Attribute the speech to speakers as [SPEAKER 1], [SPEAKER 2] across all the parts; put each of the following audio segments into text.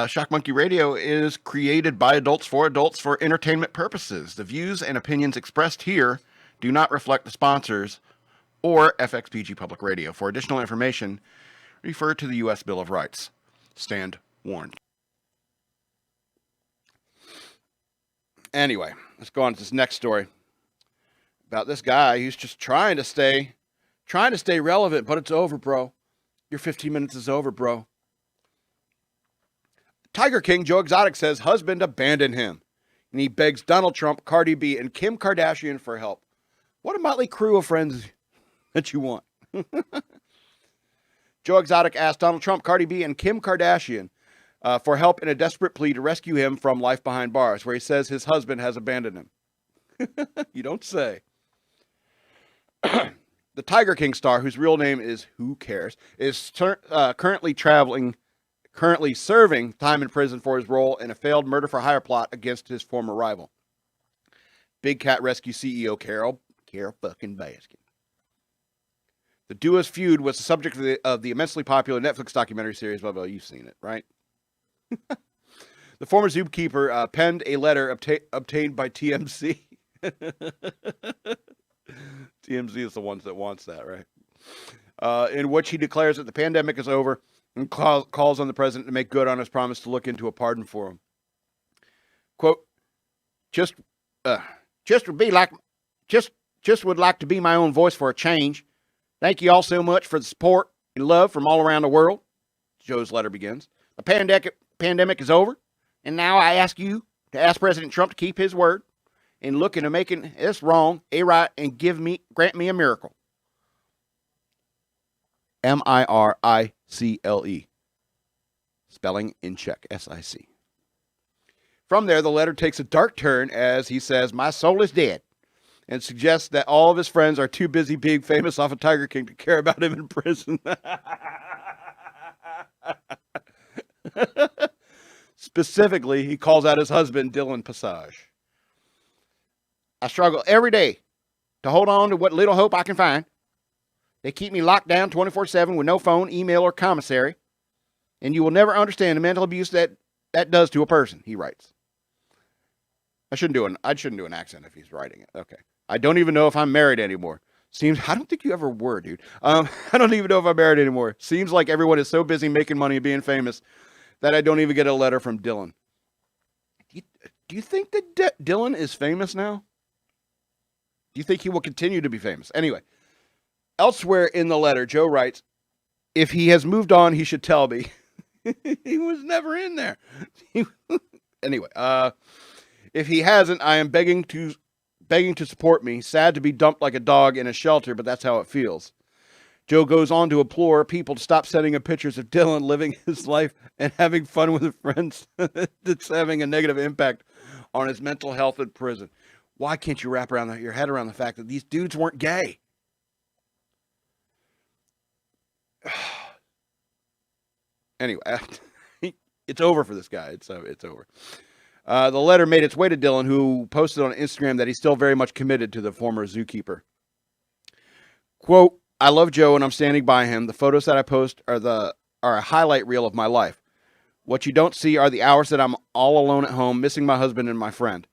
[SPEAKER 1] Shock Monkey Radio is created by adults for entertainment purposes. The views and opinions expressed here do not reflect the sponsors or FXPG Public Radio. For additional information, refer to the U.S. Bill of Rights. Stand warned. Anyway, let's go on to this next story about this guy who's just trying to stay relevant, but it's over, bro. Your 15 minutes is over, bro. Tiger King Joe Exotic says husband abandoned him, and he begs Donald Trump, Cardi B, and Kim Kardashian for help. What a motley crew of friends that you want. Joe Exotic asked Donald Trump, Cardi B, and Kim Kardashian for help in a desperate plea to rescue him from life behind bars, where he says his husband has abandoned him. You don't say. The Tiger King star, whose real name is Who Cares, is currently serving time in prison for his role in a failed murder-for-hire plot against his former rival, Big Cat Rescue CEO Carol fucking Baskin. The duo's feud was the subject of the immensely popular Netflix documentary series. Blah, blah, you've seen it, right? The former zookeeper penned a letter obtained by TMZ. TMZ is the ones that wants that, right? In which he declares that the pandemic is over and calls on the president to make good on his promise to look into a pardon for him. Quote, just would like to be my own voice for a change. Thank you all so much for the support and love from all around the world. Joe's letter begins. The pandemic is over, and now I ask you to ask President Trump to keep his word and look into making this wrong a right and grant me a miracle. Miricle. Spelling in check. SIC. From there, the letter takes a dark turn as he says, my soul is dead, and suggests that all of his friends are too busy being famous off of Tiger King to care about him in prison. Specifically, he calls out his husband, Dylan Passage. I struggle every day to hold on to what little hope I can find. They keep me locked down 24/7 with no phone, email, or commissary. And you will never understand the mental abuse that does to a person, he writes. I shouldn't do an accent if he's writing it. Okay. I don't even know if I'm married anymore. I don't think you ever were, dude. I don't even know if I'm married anymore. Seems like everyone is so busy making money and being famous that I don't even get a letter from Dylan. Do you think that Dylan is famous now? Do you think he will continue to be famous? Anyway, elsewhere in the letter, Joe writes, if he has moved on, he should tell me. He was never in there. Anyway, if he hasn't, I am begging to support me. Sad to be dumped like a dog in a shelter, but that's how it feels. Joe goes on to implore people to stop sending him pictures of Dylan living his life and having fun with his friends. That's having a negative impact on his mental health in prison. Why can't you wrap your head around the fact that these dudes weren't gay? Anyway, it's over for this guy. It's over. The letter made its way to Dylan, who posted on Instagram that he's still very much committed to the former zookeeper. Quote, I love Joe and I'm standing by him. The photos that I post are a highlight reel of my life. What you don't see are the hours that I'm all alone at home, missing my husband and my friend,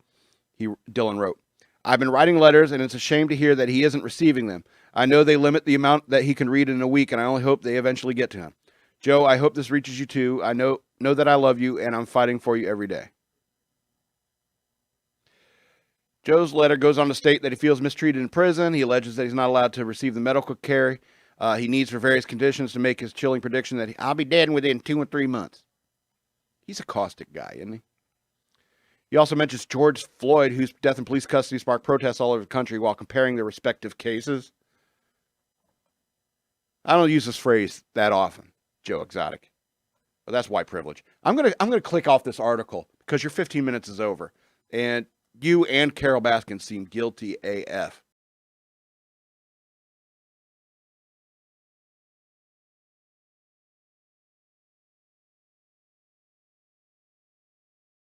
[SPEAKER 1] Dylan wrote. I've been writing letters, and it's a shame to hear that he isn't receiving them. I know they limit the amount that he can read in a week, and I only hope they eventually get to him. Joe, I hope this reaches you too. I know that I love you, and I'm fighting for you every day. Joe's letter goes on to state that he feels mistreated in prison. He alleges that he's not allowed to receive the medical care he needs for various conditions to make his chilling prediction that I'll be dead within 2 and 3 months. He's a caustic guy, isn't he? He also mentions George Floyd, whose death in police custody sparked protests all over the country while comparing their respective cases. I don't use this phrase that often, Joe Exotic, but that's white privilege. I'm gonna click off this article because your 15 minutes is over, and you and Carol Baskin seem guilty AF.